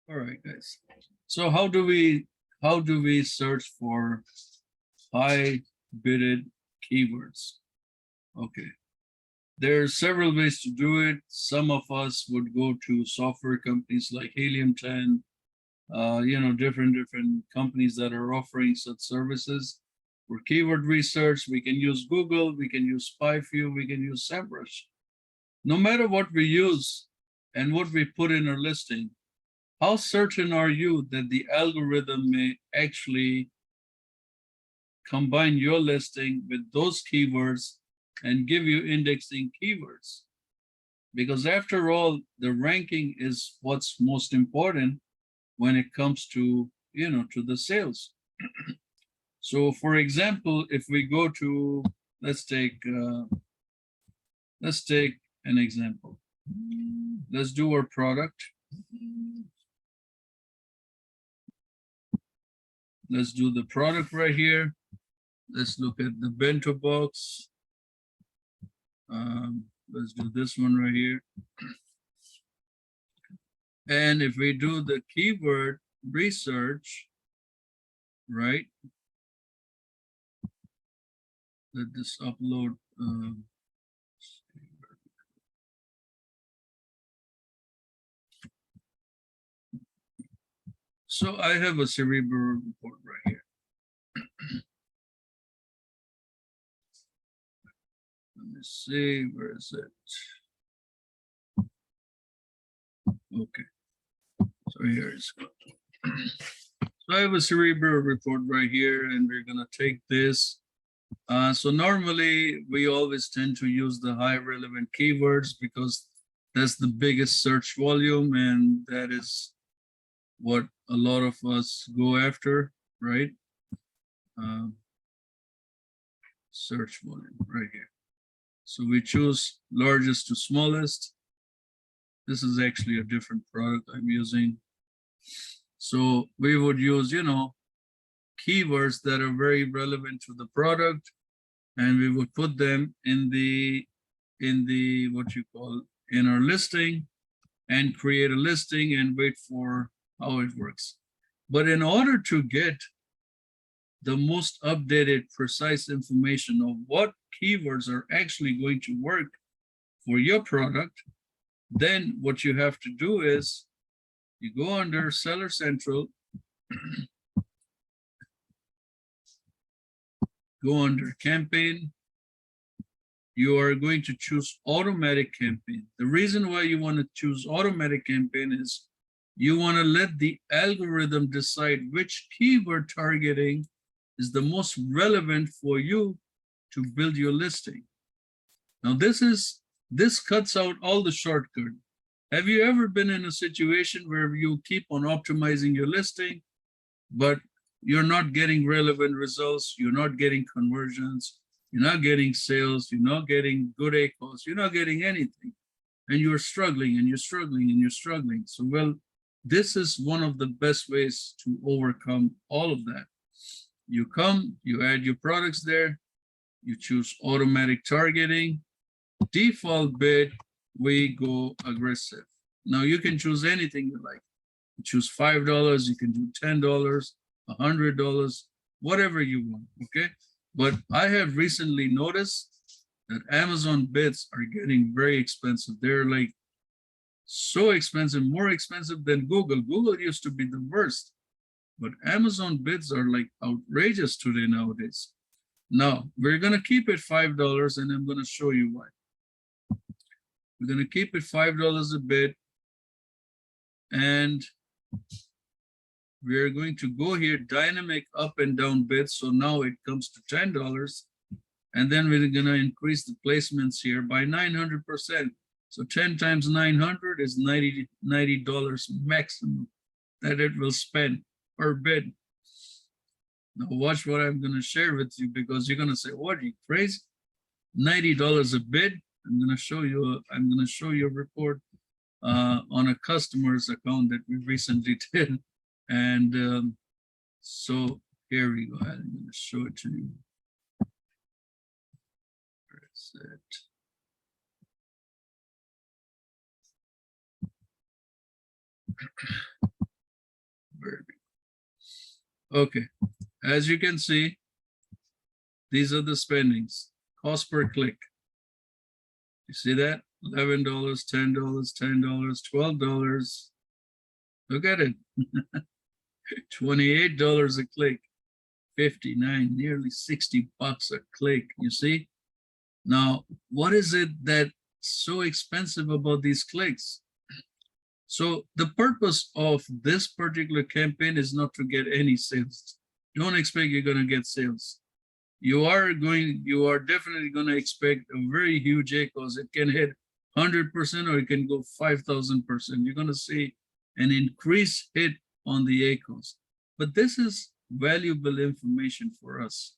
All right, guys. So how do we search for high bidded keywords? Okay. There are several ways to do it. Some of us would go to software companies like Helium 10, different companies that are offering such services. For keyword research, we can use Google, we can use SpyView, we can use SEMrush. No matter what we use and what we put in our listing, how certain are you that the algorithm may actually combine your listing with those keywords and give you indexing keywords? Because after all, the ranking is what's most important when it comes to, to the sales. So for example, if we go to, let's take an example. Let's do our product. Let's do the product right here. Let's look at the bento box. Let's do this one right here. And if we do the keyword research, right? Let this upload. So I have a SEMrush report right here. Let me see, where is it? Okay, so here it's good. So I have a SEMrush report right here, and we're gonna take this. So normally we always tend to use the high relevant keywords because that's the biggest search volume, and that is what a lot of us go after, right? Search volume right here. So we choose largest to smallest. This is actually a different product I'm using. So we would use, keywords that are very relevant to the product, and we would put them in the what you call in our listing, and create a listing and wait for how it works. But in order to get the most updated, precise information of what keywords are actually going to work for your product, then what you have to do is you go under Seller Central, go under campaign. You are going to choose automatic campaign. The reason why you want to choose automatic campaign is you want to let the algorithm decide which keyword targeting is the most relevant for you to build your listing. Now this cuts out all the shortcut. Have you ever been in a situation where you keep on optimizing your listing, but you're not getting relevant results, you're not getting conversions, you're not getting sales, you're not getting good ACOS, you're not getting anything, and you're struggling and you're struggling and you're struggling? So, well, this is one of the best ways to overcome all of that. You come, you add your products there, you choose automatic targeting, default bid, we go aggressive. Now you can choose anything you like. You choose $5, you can do $10, $100, whatever you want, okay? But I have recently noticed that Amazon bids are getting very expensive. They're like so expensive, more expensive than Google. Google used to be the worst, but Amazon bids are like outrageous today nowadays. Now, we're gonna keep it $5, and I'm gonna show you why. We're gonna keep it $5 a bid, and we're going to go here, dynamic up and down bids. So now it comes to $10. And then we're gonna increase the placements here by 900%. So 10 times 900 is $90 maximum that it will spend per bid. Now watch what I'm gonna share with you, because you're gonna say, what, are you crazy? $90 a bid. I'm gonna show you a report on a customer's account that we recently did. And so here we go. I'm going to show it to you. Where is it? Okay, as you can see, these are the spendings, cost per click. You see that? $11, $10, $10, $12. Look at it. $28 a click, 59, nearly 60 bucks a click. You see? Now, what is it that's so expensive about these clicks? So the purpose of this particular campaign is not to get any sales. Don't expect you're going to get sales. You are definitely going to expect a very huge ACOS. It can hit 100% or it can go 5,000%. You're going to see an increased hit on the ACOS. But this is valuable information for us.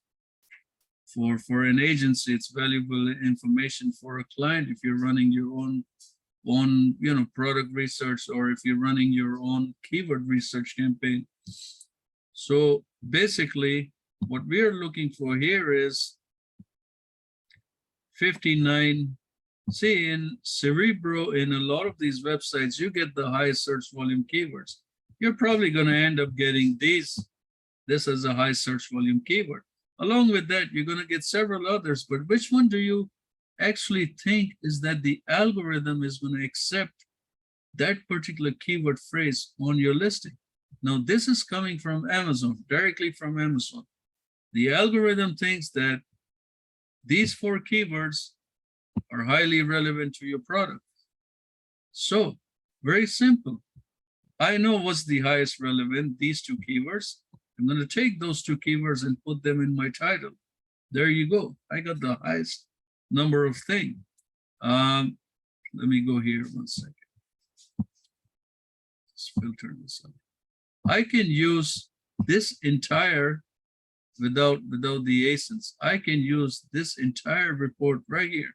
For an agency, it's valuable information for a client if you're running your own product research, or if you're running your own keyword research campaign. So basically, what we are looking for here is 59. See, in Cerebro, in a lot of these websites, you get the highest search volume keywords. You're probably going to end up getting this as a high search volume keyword. Along with that, you're going to get several others, but which one do you actually think is that the algorithm is going to accept that particular keyword phrase on your listing? Now, this is coming from Amazon, directly from Amazon. The algorithm thinks that these 4 keywords are highly relevant to your product. So, very simple. I know what's the highest relevant, these 2 keywords. I'm going to take those 2 keywords and put them in my title. There you go. I got the highest number of things. Let me go here 1 second. Let's filter this up. I can use this entire, without the ASINs, I can use this entire report right here.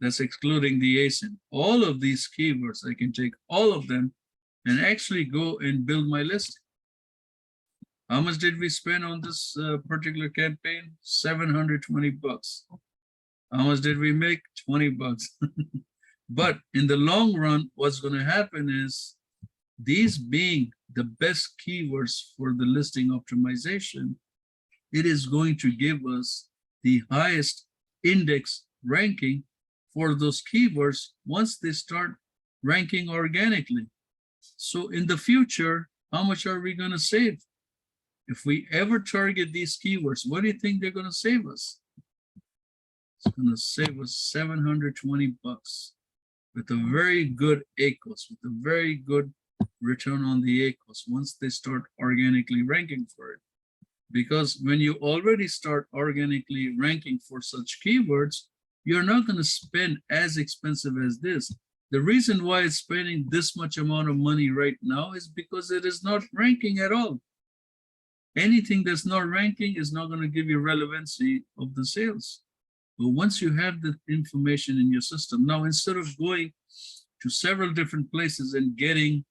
That's excluding the ASIN. All of these keywords, I can take all of them and actually go and build my listing. How much did we spend on this particular campaign? 720 bucks. How much did we make? 20 bucks. But in the long run, what's going to happen is these being the best keywords for the listing optimization, it is going to give us the highest index ranking for those keywords once they start ranking organically. So in the future, how much are we going to save? If we ever target these keywords, what do you think they're going to save us? It's going to save us 720 bucks with a very good ACOS, with a very good return on the ACOS once they start organically ranking for it. Because when you already start organically ranking for such keywords, you're not going to spend as expensive as this. The reason why it's spending this much amount of money right now is because it is not ranking at all. Anything that's not ranking is not going to give you relevancy of the sales. But once you have the information in your system, now instead of going to several different places and getting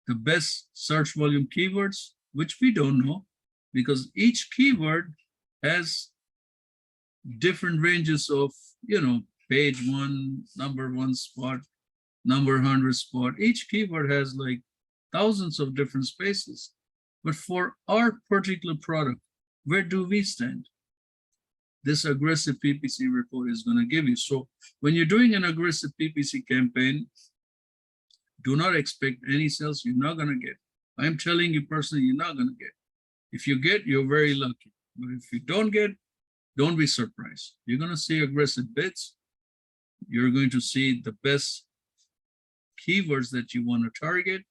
the best search volume keywords, which we don't know, because each keyword has different ranges of, page 1, number 1 spot, number 100 spot. Each keyword has like thousands of different spaces. But for our particular product, where do we stand? This aggressive PPC report is going to give you. So when you're doing an aggressive PPC campaign, do not expect any sales. You're not going to get. I'm telling you personally, you're not going to get. If you get, you're very lucky. But if you don't get, don't be surprised. You're going to see aggressive bids. You're going to see the best keywords that you want to target.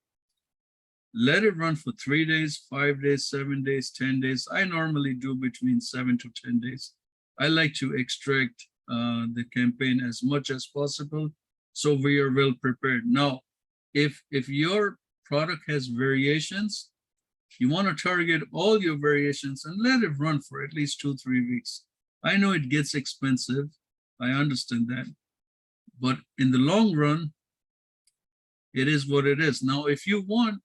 Let it run for 3 days, 5 days, 7 days, 10 days. I normally do between 7 to 10 days. I like to extract the campaign as much as possible so we are well prepared. Now, if your product has variations, you want to target all your variations and let it run for at least 2-3 weeks. I know it gets expensive. I understand that. But in the long run, it is what it is. Now, if you want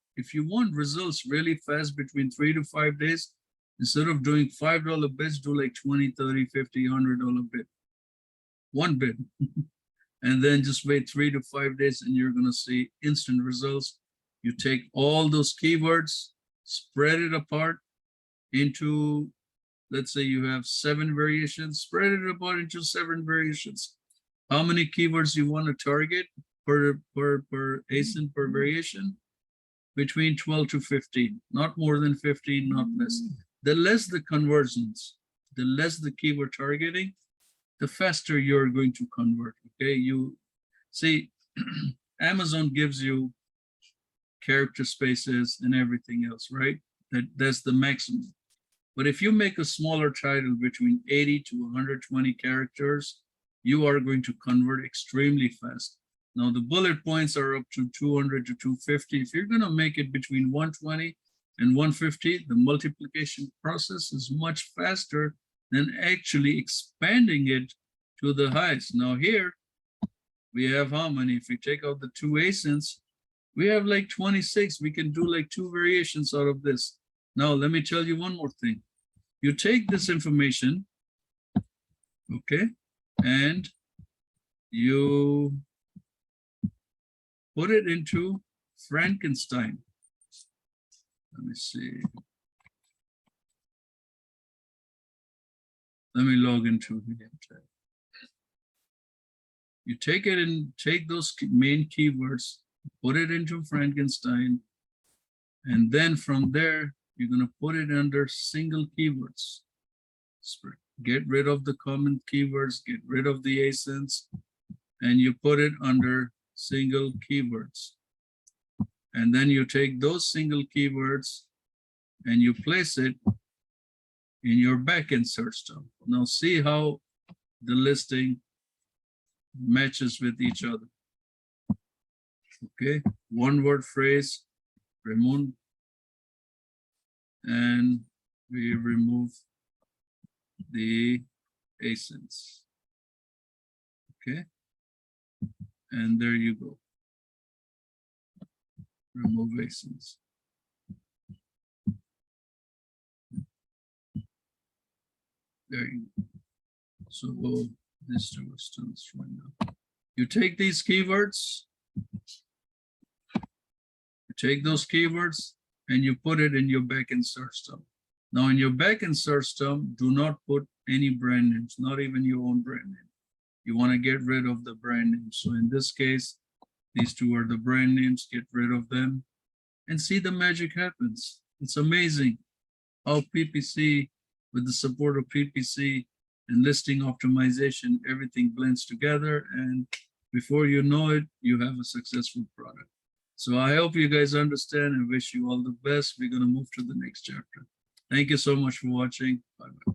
results really fast between 3 to 5 days, instead of doing $5 bids, do like $20, $30, $50, $100 bid. One bid. And then just wait 3 to 5 days and you're going to see instant results. You take all those keywords, spread it apart into, let's say you have 7 variations, spread it apart into 7 variations. How many keywords you want to target per ASIN per variation? Between 12 to 15, not more than 15, not less. The less the conversions, the less the keyword targeting, the faster you're going to convert, okay? You see, Amazon gives you character spaces and everything else, right? That's the maximum. But if you make a smaller title between 80 to 120 characters, you are going to convert extremely fast. Now the bullet points are up to 200 to 250. If you're going to make it between 120 and 150, the multiplication process is much faster than actually expanding it to the highest. Now here we have how many? If we take out the 2 ASINs, we have like 26. We can do like 2 variations out of this. Now let me tell you one more thing. You take this information, okay, and you put it into Frankenstein. Let me see. Let me log into here. You take it and take those main keywords, put it into Frankenstein, and then from there, you're going to put it under single keywords. Get rid of the common keywords, get rid of the ASINs, and you put it under single keywords. And then you take those single keywords and you place it in your backend search term. Now see how the listing matches with each other. Okay, one word phrase, remove, and we remove the ASINs. Okay, and there you go. Remove ASINs. There you go. So this two are still showing up. You take these keywords, you take those keywords, and you put it in your backend search term. Now in your backend search term, do not put any brand names, not even your own brand name. You want to get rid of the brand names. So in this case, these two are the brand names, get rid of them and see the magic happens. It's amazing how PPC, with the support of PPC and listing optimization, everything blends together. And before you know it, you have a successful product. So I hope you guys understand and wish you all the best. We're going to move to the next chapter. Thank you so much for watching. Bye-bye.